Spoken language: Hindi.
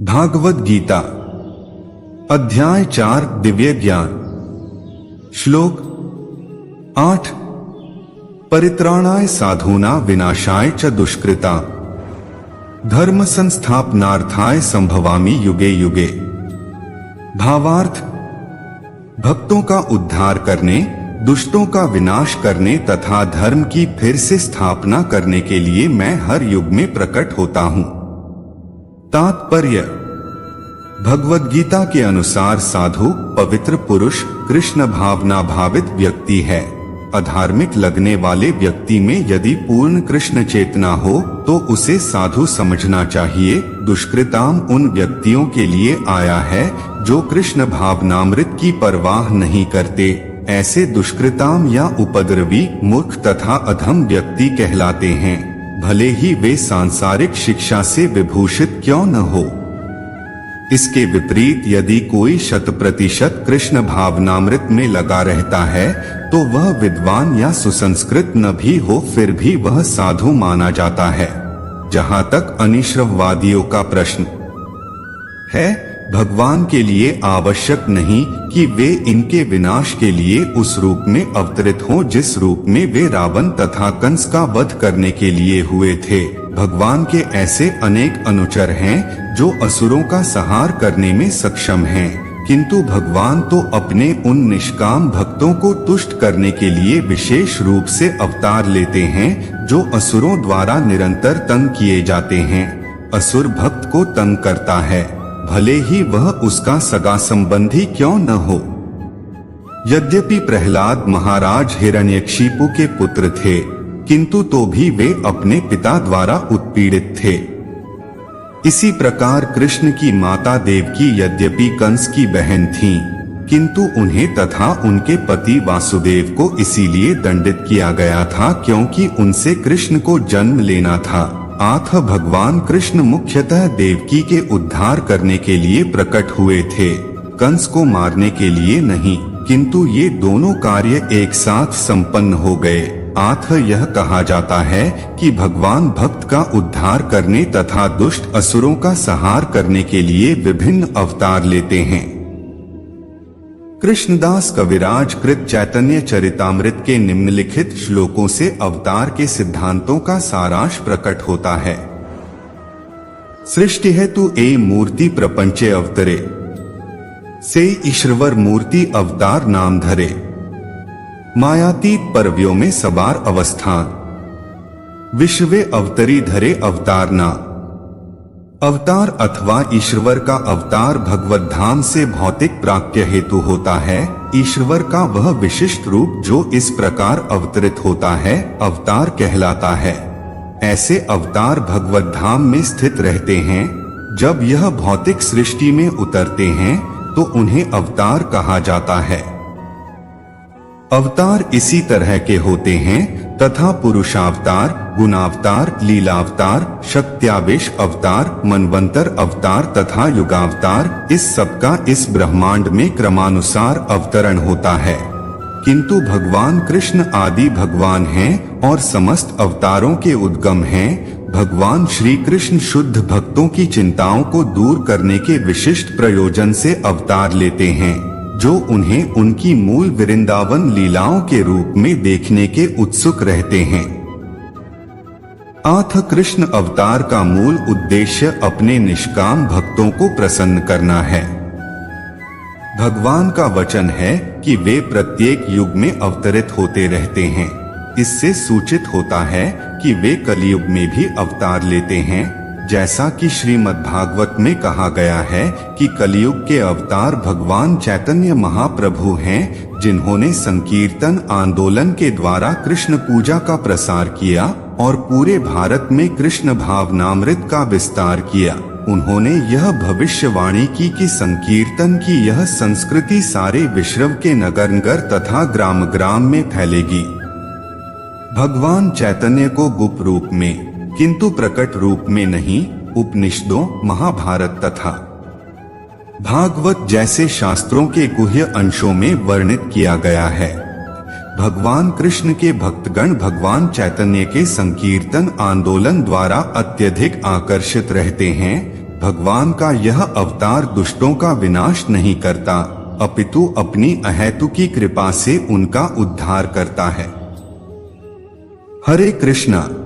भागवत गीता अध्याय 4 दिव्य ज्ञान श्लोक 8 परित्राणाय साधूना विनाशाय च दुष्कृता धर्म संस्थापनार्थाय संभवामि युगे युगे। भावार्थ, भक्तों का उद्धार करने, दुष्टों का विनाश करने तथा धर्म की फिर से स्थापना करने के लिए मैं हर युग में प्रकट होता हूँ। तात्पर्य, भगवद गीता के अनुसार साधु पवित्र पुरुष कृष्ण भावना भावित व्यक्ति है। अधार्मिक लगने वाले व्यक्ति में यदि पूर्ण कृष्ण चेतना हो तो उसे साधु समझना चाहिए। दुष्कृताम उन व्यक्तियों के लिए आया है जो कृष्ण भावनामृत की परवाह नहीं करते। ऐसे दुष्कृताम या उपद्रवी मूर्ख तथा अधम व्यक्ति कहलाते हैं, भले ही वे सांसारिक शिक्षा से विभूषित क्यों न हो। इसके विपरीत यदि कोई 100% कृष्ण भावनामृत में लगा रहता है तो वह विद्वान या सुसंस्कृत न भी हो फिर भी वह साधु माना जाता है। जहाँ तक अनिश्रववादियों का प्रश्न है, भगवान के लिए आवश्यक नहीं कि वे इनके विनाश के लिए उस रूप में अवतरित हों जिस रूप में वे रावण तथा कंस का वध करने के लिए हुए थे। भगवान के ऐसे अनेक अनुचर हैं जो असुरों का संहार करने में सक्षम हैं, किंतु भगवान तो अपने उन निष्काम भक्तों को तुष्ट करने के लिए विशेष रूप से अवतार लेते हैं जो असुरों द्वारा निरंतर तंग किए जाते हैं। असुर भक्त को तंग करता है, भले ही वह उसका सगा संबंधी क्यों न हो। यद्यपि प्रहलाद महाराज हिरण्यकशिपु के पुत्र थे, किंतु तो भी वे अपने पिता द्वारा उत्पीड़ित थे। इसी प्रकार कृष्ण की माता देवकी यद्यपि कंस की बहन थीं, किंतु उन्हें तथा उनके पति वासुदेव को इसीलिए दंडित किया गया था क्योंकि उनसे कृष्ण को जन्म लेना था। आथ भगवान कृष्ण मुख्यतः देवकी के उद्धार करने के लिए प्रकट हुए थे, कंस को मारने के लिए नहीं, किंतु ये दोनों कार्य एक साथ संपन्न हो गए। आथ यह कहा जाता है कि भगवान भक्त का उद्धार करने तथा दुष्ट असुरों का संहार करने के लिए विभिन्न अवतार लेते हैं। कृष्णदास कविराज कृत चैतन्य चरितामृत के निम्नलिखित श्लोकों से अवतार के सिद्धांतों का सारांश प्रकट होता है। सृष्टि हेतु ए मूर्ति प्रपंचे अवतरे, से ईश्वर मूर्ति अवतार नाम धरे, मायातीत परव्यों में सबार अवस्थान, विश्वे अवतरी धरे अवतार ना। अवतार अथवा ईश्वर का अवतार भगवत धाम से भौतिक प्राप्य हेतु होता है। ईश्वर का वह विशिष्ट रूप जो इस प्रकार अवतरित होता है अवतार कहलाता है। ऐसे अवतार भगवत धाम में स्थित रहते हैं। जब यह भौतिक सृष्टि में उतरते हैं तो उन्हें अवतार कहा जाता है। अवतार इसी तरह के होते हैं तथा पुरुषावतार, गुणावतार, लीलावतार, शक्त्यावेश अवतार, मनवंतर अवतार तथा युगावतार, इस सबका इस ब्रह्मांड में क्रमानुसार अवतरण होता है। किंतु भगवान कृष्ण आदि भगवान हैं और समस्त अवतारों के उद्गम हैं। भगवान श्री कृष्ण शुद्ध भक्तों की चिंताओं को दूर करने के विशिष्ट प्रयोजन से अवतार लेते हैं, जो उन्हें उनकी मूल वृंदावन लीलाओं के रूप में देखने के उत्सुक रहते हैं। आथ कृष्ण अवतार का मूल उद्देश्य अपने निष्काम भक्तों को प्रसन्न करना है। भगवान का वचन है कि वे प्रत्येक युग में अवतरित होते रहते हैं। इससे सूचित होता है कि वे कलयुग में भी अवतार लेते हैं, जैसा कि श्रीमद्भागवत में कहा गया है कि कलयुग के अवतार भगवान चैतन्य महाप्रभु हैं, जिन्होंने संकीर्तन आंदोलन के द्वारा कृष्ण पूजा का प्रसार किया और पूरे भारत में कृष्ण भावनामृत का विस्तार किया। उन्होंने यह भविष्यवाणी की कि संकीर्तन की यह संस्कृति सारे विश्व के नगर नगर तथा ग्राम ग्राम में फैलेगी। भगवान चैतन्य को गुप्त रूप में किंतु प्रकट रूप में नहीं, उपनिषदों, महाभारत तथा भागवत जैसे शास्त्रों के गुह्य अंशों में वर्णित किया गया है। भगवान कृष्ण के भक्तगण भगवान चैतन्य के संकीर्तन आंदोलन द्वारा अत्यधिक आकर्षित रहते हैं। भगवान का यह अवतार दुष्टों का विनाश नहीं करता, अपितु अपनी अहेतुकी कृपा से उनका उद्धार करता है। हरे कृष्णा।